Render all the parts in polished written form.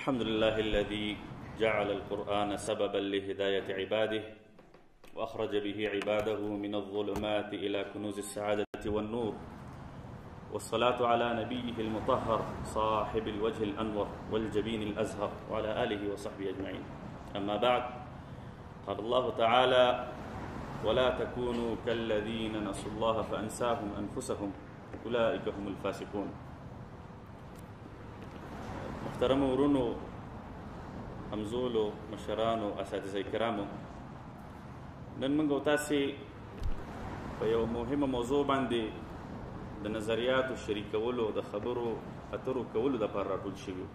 الحمد لله الذي جعل القرآن سببا لهداية عباده وأخرج به عباده من الظلمات إلى كنوز السعادة والنور، والصلاة على نبيه المطهر صاحب الوجه الأنور والجبين الأزهر وعلى آله وصحبه أجمعين. أما بعد، قال الله تعالى: ولا تكونوا كالذين نسوا الله فأنساهم أنفسهم أولئك هم الفاسقون. محترم ورونو، همزولو، مشرانو، اساتذه کرامو، نن موږ تاسې په یو مهمه موضوع باندې د نظریاتو شریکولو، د خبرو اترو کولو دپاره راټول شوي.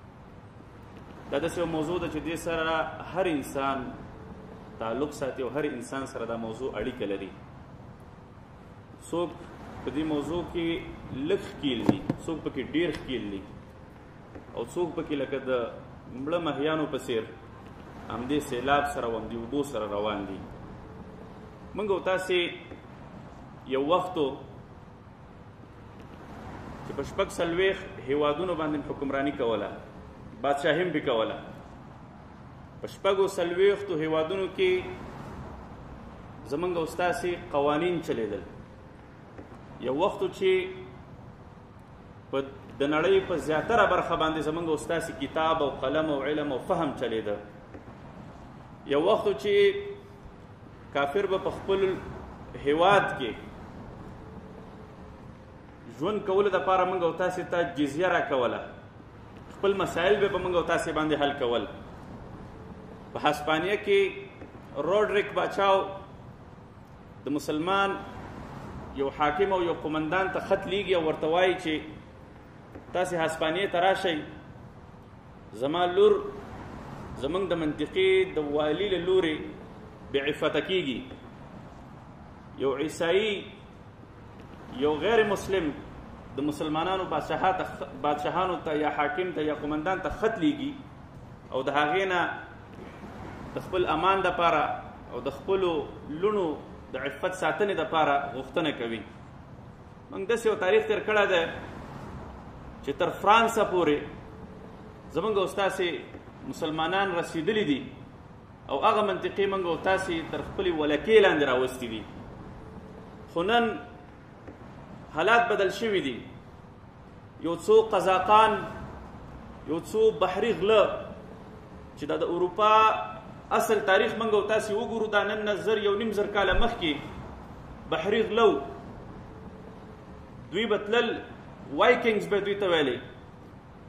دا داسې یو موضوع ده چې دې سره هر انسان تعلق ساتي او هر انسان سره دا موضوع اړیکه لري. څوک په دې موضوع کې لږ ښکیل دي، څوک پکې ډېر ښکیل دي، او څوک پکې لکه د مړه ماهیانو په څېر همدې سیلاب سره او همدې اوبو سره روان دي. موږ او تاسې یو وخت و چې په شپږ څلوېښت هېوادونو باندې حکمراني کوله، بادشاهي هم پې کوله. په شپږو څلوېښتو هېوادونو کې زموږ او ستاسې قوانین چلېدل. یو وخت و چې په د نړۍ په زیاتره برخه باندې زموږ او ستاسې کتاب او قلم او علم او فهم چلېده. یو وخت چې کافر به په خپل هیواد کې ژوند کولو دپاره موږ او تاسې ته جزیه راکوله، خپل مسایل به په موږ او تاسې باندې حل کول. په هسپانیه کې روډریک باچاو د مسلمان یو حاکم او یو قمندان ته خط لیږي او ورته وایي چې تاسې هسپانیې ته راشئ، زما لور زموږ د منطقې د والي له لورې بعفته کېږي. یو عیسائی، یو غیر مسلم د مسلمانانو بادشاهانو ته یا حاکم ته یا قمندان ته خط لیږي او د هغې نه د خپل امان دپاره او د خپلو لوڼو د عفت ساتنې دپاره غوښتنه کوي. موږ داسې یو تاریخ تېر کړی دی چې تر فرانسه پورې زموږ او ستاسې مسلمانان رسېدلي دي او هغه منطقې موږ او تاسې تر خپلې ولکې لاندې راوستي دي. خو نن حالات بدل شوي دي. یو څو قزاقان، یو څو بحري غله چې دا د اروپا اصل تاریخ موږ او تاسې وګورو، دا نن نه 1.5 کاله مخکې بحري غلو دوی به تلل، وایکنګز به دوی ته ویلې،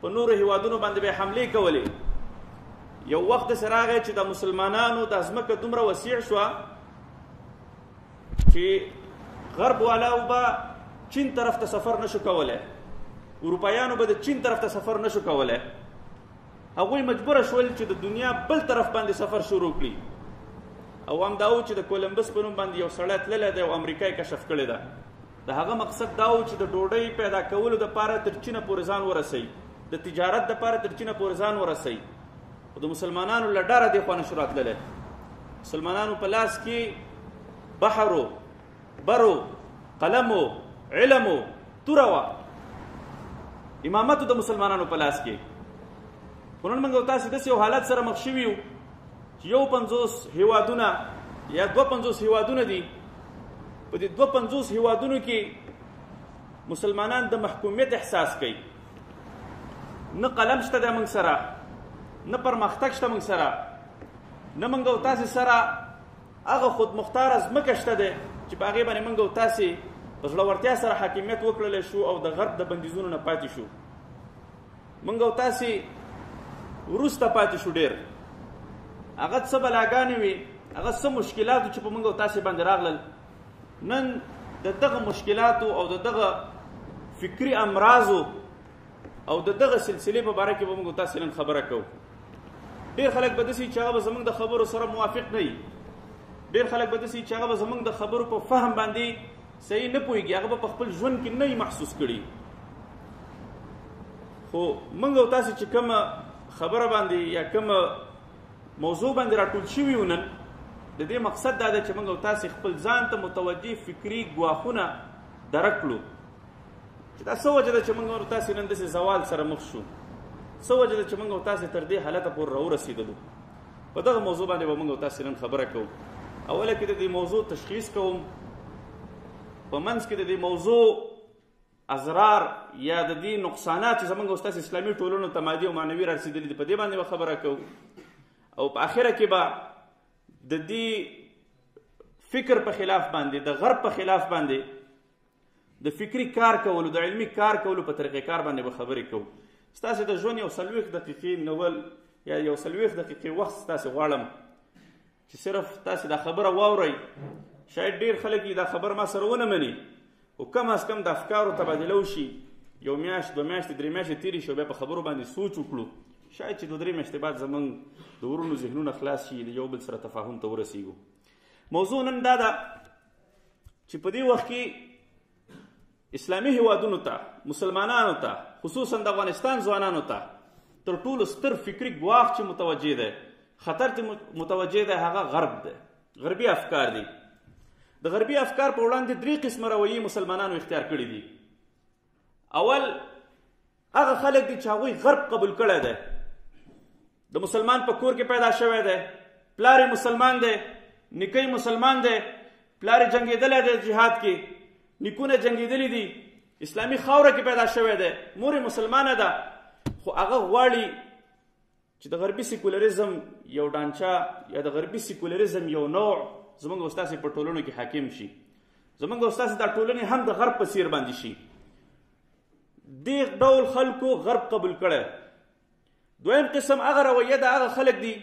په نورو هیوادونو باندې به حملې کولې. یو وخت داسې راغی چې د مسلمانانو دا ځمکه دومره وسیع شوه چې غرب والاو به چین طرف ته سفر نشو کولی، اروپایانو به د چین طرف ته سفر نشو کولی. هغوی مجبوره شول چې د دنیا بل طرف باندې سفر شروع کړي. او هم دا و چې د کولمبس په نوم باندې یو سړی تللی دی او امریکا یې کشف کړې ده. د هغه مقصد دا و چې د ډوډۍ پیدا کولو دپاره تر چینه پورې ځان ورسوي، د تجارت دپاره تر چینه پورې ځان ورسوي. خو د مسلمانانو له ډاره دې خوا نشو راتللی. مسلمانانو په لاس کې بحرو، برو، قلمو، علمو، توره وه. امامتو د مسلمانانو په لاس کې. خو نن موږ او تاسې داسې یو حالت سره مخ شوي یو چې 51 هېوادونه یا 52 هېوادونه دي. په دې 52 هېوادونو کې مسلمانان د محکومیت احساس کوي. نه قلم شته دی موږ سره، نه پرمختګ شته موږ سره، نه موږ او تاسې سره هغه خودمختاره ځمکه شته دی چې په هغې باندې موږ او تاسې په زړورتیا سره حاکمیت وکړلی شو او د غرب د بندیزونو نه پاتې شو. موږ او تاسې وروسته پاتې شو ډېر. هغه څه بلاګانې وي، هغه څه مشکلاتو چې په موږ او تاسې باندې راغلل، نن د دغه مشکلاتو او د دغه فکري امراضو او د دغه سلسلې په باره کې به موږ تاسې نن خبره کوو. ډېر خلک به داسې چې هغه به زموږ د خبرو سره موافق نه وي، ډېر خلک به داسې چې هغه به زموږ د خبرو په فهم باندې صحیح نه پوهېږي، هغه به په خپل ژوند کې نه محسوس کړي. خو موږ او تاسې چې کومه خبره باندې یا کومه موضوع باندې راټول شوي یو نن، د دې مقصد دا دی چې موږ او تاسې خپل ځان ته متوجه فکري ګواښونه درک کړو چې دا څه وجه ده چې موږ او تاسې نن داسې زوال سره مخ شو، څه وجه ده چې موږ او تاسې تر دې حالته پورې راورسېدلو. په دغه موضوع باندې به موږ او تاسې نن خبره کوو. اوله کې د دې موضوع تشخیص کوم، په منځ کې د دې موضوع اضرار یا د دې نقصانات چې زموږ او ستاسې اسلامي ټولنو ته مادي او معنوي رارسېدلي دي په دې باندې به خبره کوو. او په آخره کې به د دې فکر په خلاف باندې، د غرب په خلاف باندې د فکري کار کولو، د علمي کار کولو په طریقې کار باندې به خبرې کوو. ستاسې د ژوند یو 40 دقیقې نول یا یو 40 دقیقې وخت ستاسې غواړم چې صرف تاسې دا خبره واورئ. شاید ډېر خلک دا خبر ما سره ونه مني، خو کم از کم د افکارو تبادله وشي، یو میاشت، 2 میاشتې، 3 میاشتې تېرې شي او بیا په خبرو باندې سوچ وکړو. شاید چې 2-3 میاشتې بعد زموږ د ورونو ذهنونه خلاص شي، د یو بل سره تفاهم ته ورسېږو. موضوع نن دا ده چې په دې وخت کې اسلامي هیوادونو ته، مسلمانانو ته، خصوصا د افغانستان ځوانانو ته تر ټولو ستر فکري ګواښ چې متوجه دی، خطر چې متوجه دی، هغه غرب دی، غربي افکار دي. د غربي افکار په وړاندې 3 قسمه رویې مسلمانانو اختیار کړي دي. اول هغه خلک دي چې هغوی غرب قبول کړی دی. د مسلمان په کور کې پیدا شوی دی، پلار یې مسلمان دی، نیکه یې مسلمان دی، پلار یې جنګېدلی دی جهاد کې، نیکونه جنګېدلي دي، اسلامي خاوره کې پیدا شوی دی، مور یې مسلمانه ده، خو هغه غواړي چې د غربي سیکولریزم یو ډانچه یا د غربي سیکولریزم یو نوع زموږ او ستاسې په ټولنو کې حاکم شي، زموږ او ستاسې دا ټولنې هم د غرب په څیر باندې شي. دې ډول خلکو غرب قبول کړی. دویم قسم هغه رویه ده، هغه خلک دي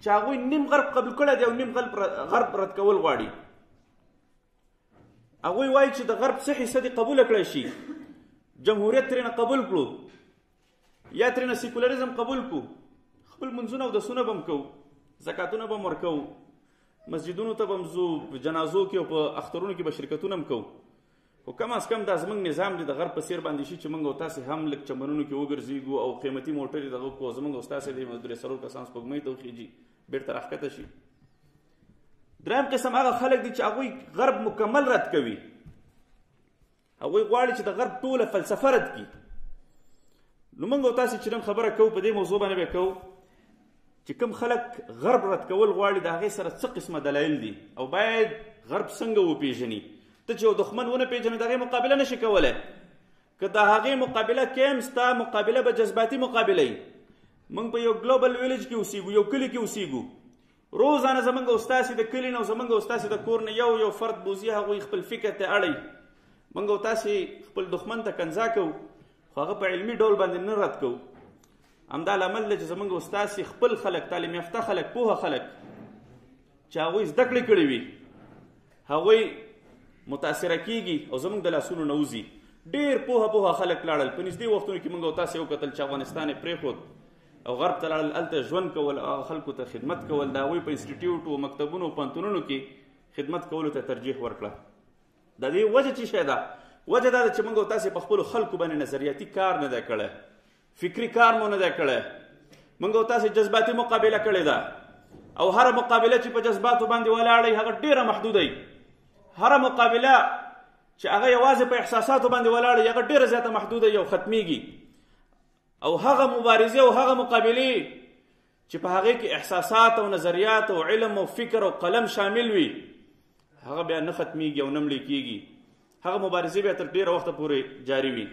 چې هغوی نیم غرب قبول کړی دی او نیم غرب رد کول غواړي. هغوی وایي چې د غرب څه حصه دې قبوله کړی شي، جمهوریت ترېنه قبول کړو یا ترېنه سیکولریزم قبول کړو، خپل منځونه او دسونه به هم کوو، زکاتونه به هم ورکوو، مسجدونو ته به هم ځو، په جنازو کې او په اخترونو کې به شرکتونه هم کوو. خو کم از کم دا زموږ نظام دی د غرب په څیر باندې شي چې موږ او تاسې هم لږ چمنونو کې وګرځېږو او قیمتي موټرې دغه کړو، زموږ او ستاسې د 3-4 کسان سپوږمۍ ته وخیږي، بېرته راښکته شي. دریم قسم هغه خلک دي چې هغوی غرب مکمل رد کوي. هغوی غواړي چې د غرب ټوله فلسفه رد کړي. نو موږ او تاسې چې نن خبره کوو په دې موضوع باندې به کوو چې کوم خلک غرب رد کول غواړي د هغې سره څه قسمه دلایل دي او باید غرب څنګه وپېژني. ته چې یو دښمن ونه پېژنې د هغې مقابله نشي کولی. که د هغې مقابله کوې هم ستا مقابله به جذباتي مقابله وي. موږ په یو ګلوبل ویلیج کې اوسېږو، یو کلي کې اوسېږو. روزانه زموږ او ستاسې د کلي نه او زموږ او ستاسې د کور نه یو فرد بوځي، هغوی خپل فکر ته اړوي. موږ او تاسې خپل دښمن ته کنځا کوو، خو هغه په علمي ډول باندې نه رد کوو. همدا لامل دی چې زموږ او ستاسې خپل خلک، تعلیم یافته خلک، پوهه خلک چې هغوی زده کړې کړې وي، هغوی متاثره کېږي او زموږ د لاسونو نه وځي. ډېر پوهه خلک لاړل. په نږدې وختونو کې موږ او تاسې وکتل چې افغانستان یې پرېښود او غرب ته لاړل، هلته ژوند کول او خلکو ته خدمت کول، د هغوی په انسټیټیوټو، مکتبونو، پوهنتونونو کې خدمت کولو ته ترجیح ورکړه. د دې وجه څه شی ده؟ وجه دا ده چې موږ او تاسې په خپلو خلکو باندې نظریاتي کار نه دی کړی، فکري کار مو نه دی کړی. موږ او تاسې جذباتي مقابله کړې ده او هره مقابله چې په جذباتو باندې ولاړئ هغه ډېره محدوده وي. هره مقابله چې هغه یوازې په احساساتو باندې ولاړه هغه ډېره زیاته محدوده یو ختمیږي. او هغه مبارزې او هغه مقابلې چې په هغې کې احساسات او نظریات او علم او فکر او قلم شامل وي هغه بیا نه ختمیږي او نه مړې کېږي. هغه مبارزې بیا تر ډېره وخته پورې جاري وي.